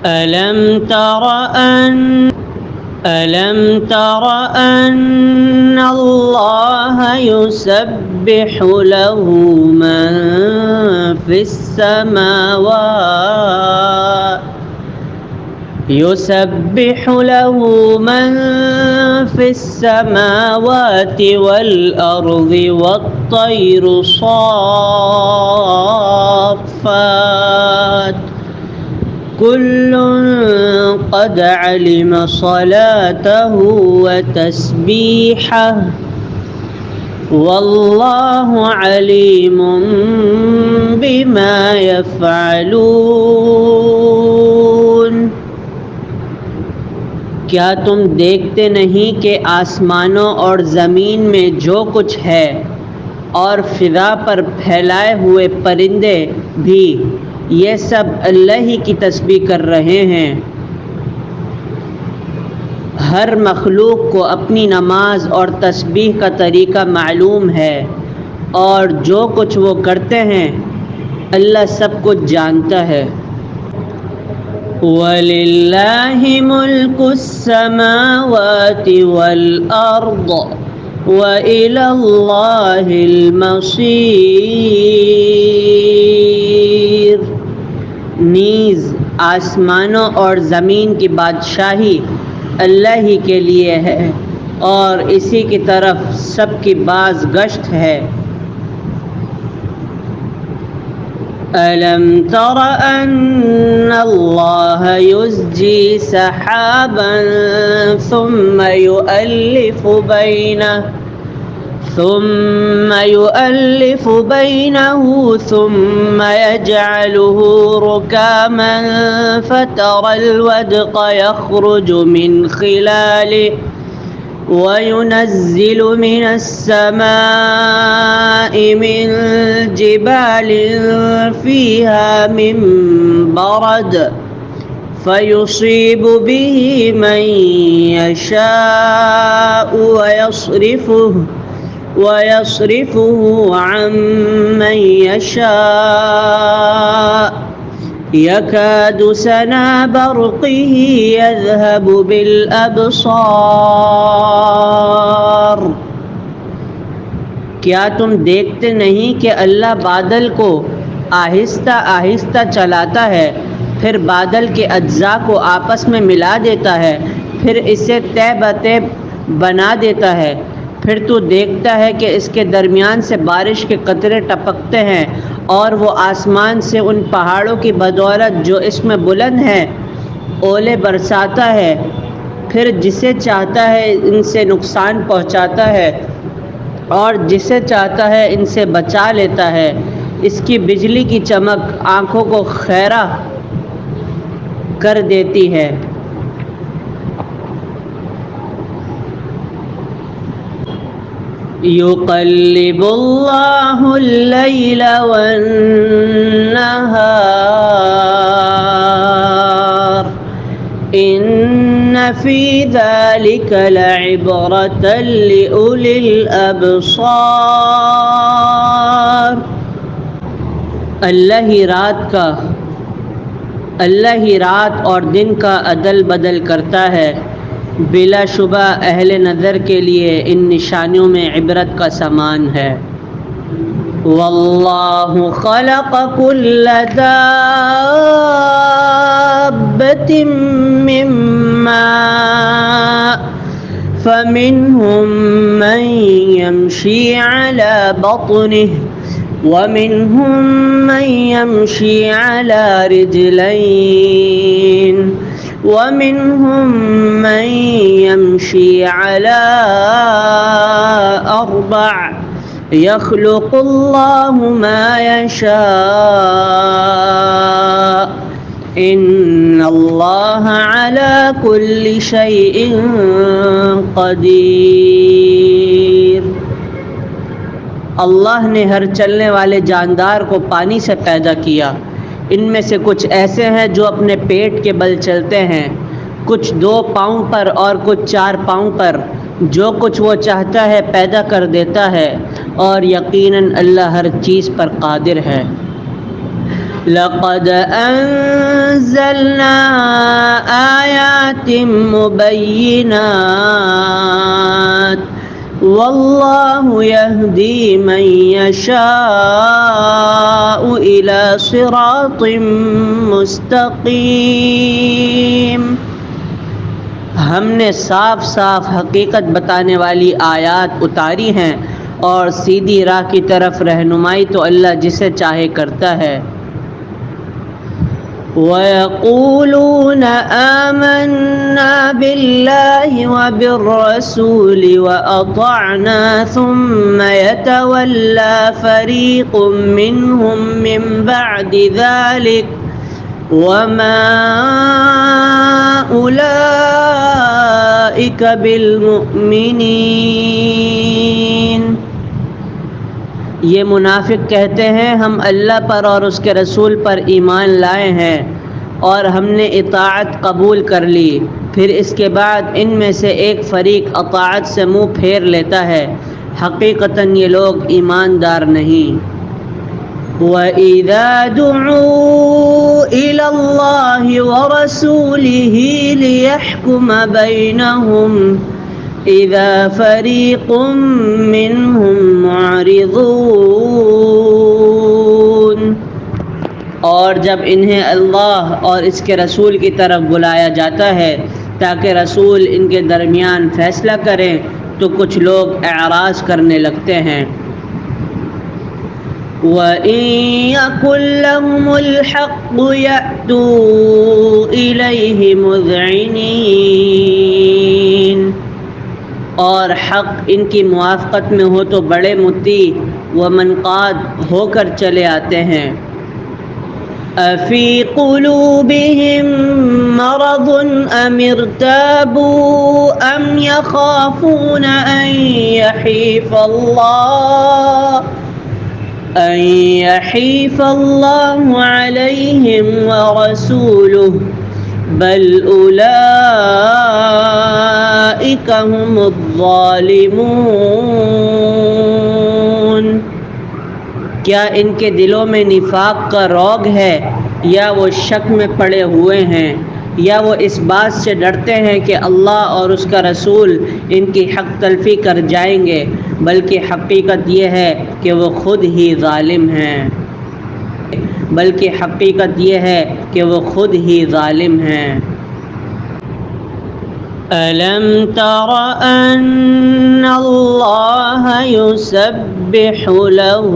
ألم تر أن الله يسبح له من في السماوات والأرض والطير صافات كل قد علم صلاته وتسبيحه والله عليم بما يفعلون۔ کیا تم دیکھتے نہیں کہ آسمانوں اور زمین میں جو کچھ ہے اور فضا پر پھیلائے ہوئے پرندے بھی یہ سب اللہ ہی کی تسبیح کر رہے ہیں۔ ہر مخلوق کو اپنی نماز اور تسبیح کا طریقہ معلوم ہے، اور جو کچھ وہ کرتے ہیں اللہ سب کچھ جانتا ہے۔ وَلِلَّهِ مُلْكُ السَّمَاوَاتِ وَالْأَرْضِ وَإِلَى اللَّهِ الْمَصِيرُ۔ نیز آسمانوں اور زمین کی بادشاہی اللہ ہی کے لیے ہے اور اسی کی طرف سب کی باز گشت ہے۔ أَلَمْ تَرَ أَنَّ اللَّهَ يُزْجِي سَحَابًا ثُمَّ يُؤَلِّفُ بَيْنَهُ ثُمَّ يَجْعَلُهُ رُكَامًا فَتَرَى الْوَدْقَ يَخْرُجُ مِنْ خِلَالِهِ وَيُنَزِّلُ مِنَ السَّمَاءِ مِنْ جِبَالٍ فِيهَا مِنْ بَرَدٍ فَيُصِيبُ بِهِ مَنْ يَشَاءُ وَيَصْرِفُهُ عَنْ مَنْ يَشَاءُ يَكَادُ سَنَا بَرْقِهِ يَذْهَبُ بِالْأَبْصَارِ۔ کیا تم دیکھتے نہیں کہ اللہ بادل کو آہستہ آہستہ چلاتا ہے، پھر بادل کے اجزاء کو آپس میں ملا دیتا ہے، پھر اسے طے بطے بنا دیتا ہے، پھر تو دیکھتا ہے کہ اس کے درمیان سے بارش کے قطرے ٹپکتے ہیں، اور وہ آسمان سے ان پہاڑوں کی بدولت جو اس میں بلند ہیں اولے برساتا ہے، پھر جسے چاہتا ہے ان سے نقصان پہنچاتا ہے اور جسے چاہتا ہے ان سے بچا لیتا ہے۔ اس کی بجلی کی چمک آنکھوں کو خیرہ کر دیتی ہے۔ يُقَلِّبُ اللَّهُ اللَّيْلَ وَالنَّهَارَ إِنَّ فِي ذَلِكَ لَعِبْرَةً لِأُولِي الْأَبْصَارِ۔ اللہ ہی رات اور دن کا عدل بدل کرتا ہے، بلا شبہ اہل نظر کے لیے ان نشانیوں میں عبرت کا سامان ہے۔ وَاللَّهُ خَلَقَ كُلَّ دَابَّةٍ مِّن مَّاءٍ فَمِنْهُم مَّن يَمْشِي عَلَى بَطْنِهِ وَمِنْهُم مَّن يَمْشِي عَلَى رِجْلَيْنِ وَمِنْهُم مَّن يَمْشِي عَلَى أَرْبَعٍ يَخْلُقُ اللَّهُ مَا يَشَاءُ إِنَّ اللَّهَ عَلَى كُلِّ شَيْءٍ قَدِيرٌ۔ اللہ نے ہر چلنے والے جاندار کو پانی سے پیدا کیا، ان میں سے کچھ ایسے ہیں جو اپنے پیٹ کے بل چلتے ہیں، کچھ 2 پاؤں پر اور کچھ 4 پاؤں پر، جو کچھ وہ چاہتا ہے پیدا کر دیتا ہے، اور یقیناً اللہ ہر چیز پر قادر ہے۔ لَقَدْ أَنزَلْنَا نزلنا آیات مبینات واللہ یہدی من یشاء الی صراط مستقیم۔ ہم نے صاف صاف حقیقت بتانے والی آیات اتاری ہیں اور سیدھی راہ کی طرف رہنمائی تو اللہ جسے چاہے کرتا ہے۔ وَيَقُولُونَ آمَنَّا بِاللَّهِ وَبِالرَّسُولِ وَأَطَعْنَا ثُمَّ يَتَوَلَّى فَرِيقٌ مِّنْهُم مِّن بَعْدِ ذَلِكَ وَمَا أُولَئِكَ بِالْمُؤْمِنِينَ۔ یہ منافق کہتے ہیں ہم اللہ پر اور اس کے رسول پر ایمان لائے ہیں اور ہم نے اطاعت قبول کر لی، پھر اس کے بعد ان میں سے ایک فریق اطاعت سے منہ پھیر لیتا ہے، حقیقتاً یہ لوگ ایماندار نہیں۔ وَإِذَا دُعُوا إِلَى اللَّهِ وَرَسُولِهِ لِيَحْكُمَ بَيْنَهُمْ إِذَا فَرِيقٌ مِّنْهُمْ مُعْرِضُونَ۔ اور جب انہیں اللہ اور اس کے رسول کی طرف بلایا جاتا ہے تاکہ رسول ان کے درمیان فیصلہ کریں تو کچھ لوگ اعراض کرنے لگتے ہیں۔ وَإِن يَكُن لَّهُمُ الْحَقُّ يَأْتُوا إِلَيْهِ مُذْعِنِينَ۔ اور حق ان کی موافقت میں ہو تو بڑے مطیع و منقاد ہو کر چلے آتے ہیں۔ أَفِي قُلُوبِهِم مَّرَضٌ أَمِ ارْتَابُوا أَمْ يَخَافُونَ أَن يَحِيفَ اللَّهُ عَلَيْهِمْ وَرَسُولُهُ بَلْ أُولَئِكَ هُمُ الظَّالِمُونَ۔ کیا ان کے دلوں میں نفاق کا روگ ہے یا وہ شک میں پڑے ہوئے ہیں یا وہ اس بات سے ڈرتے ہیں کہ اللہ اور اس کا رسول ان کی حق تلفی کر جائیں گے، بلکہ حقیقت یہ ہے کہ وہ خود ہی ظالم ہیں۔ أَلَمْ تَرَ أَنَّ اللَّهَ يُسَبِّحُ لَهُ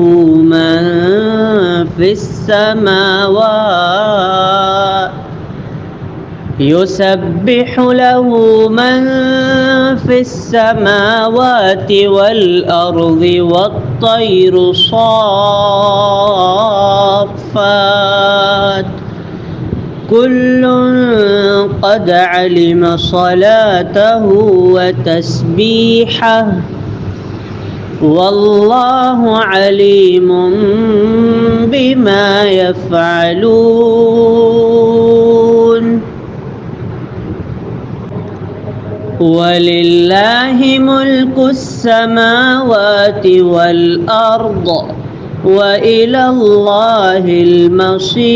مَن فِي السَّمَاوَاتِ وَالْأَرْضِ وَالطَّيْرُ صَافَّاتٍ كُلٌّ قَدْ عَلِمَ صَلَاتَهُ وَتَسْبِيحَهُ وَاللَّهُ عَلِيمٌ بِمَا يَفْعَلُونَ۔ وَلِلَّهِ مُلْكُ السَّمَاوَاتِ وَالْأَرْضِ وَإِلَى اللَّهِ الْمَصِيرُ۔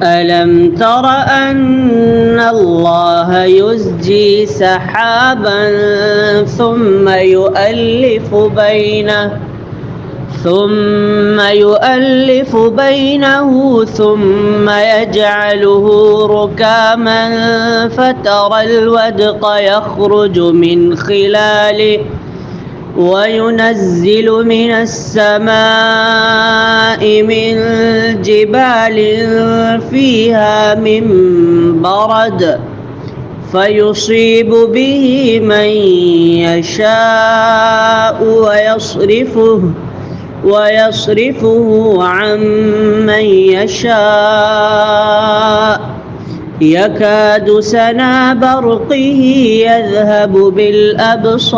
أَلَمْ تَرَ أَنَّ اللَّهَ يُزْجِي سَحَابًا ثُمَّ يُؤَلِّفُ بَيْنَهُ ثُمَّ يَجْعَلُهُ رُكَامًا فَتَرَى الْوَدْقَ يَخْرُجُ مِنْ خِلَالِهِ وَيُنَزِّلُ مِنَ السَّمَاءِ مِن جِبَالٍ فِيهَا مِن بَرَدٍ فَيُصِيبُ بِهِ مَن يَشَاءُ وَيَصْرِفُهُ عَن مَّن يَشَاءُ يَكَادُ سَنَا بَرْقِهِ يَذْهَبُ بِالْأَبْصَارِ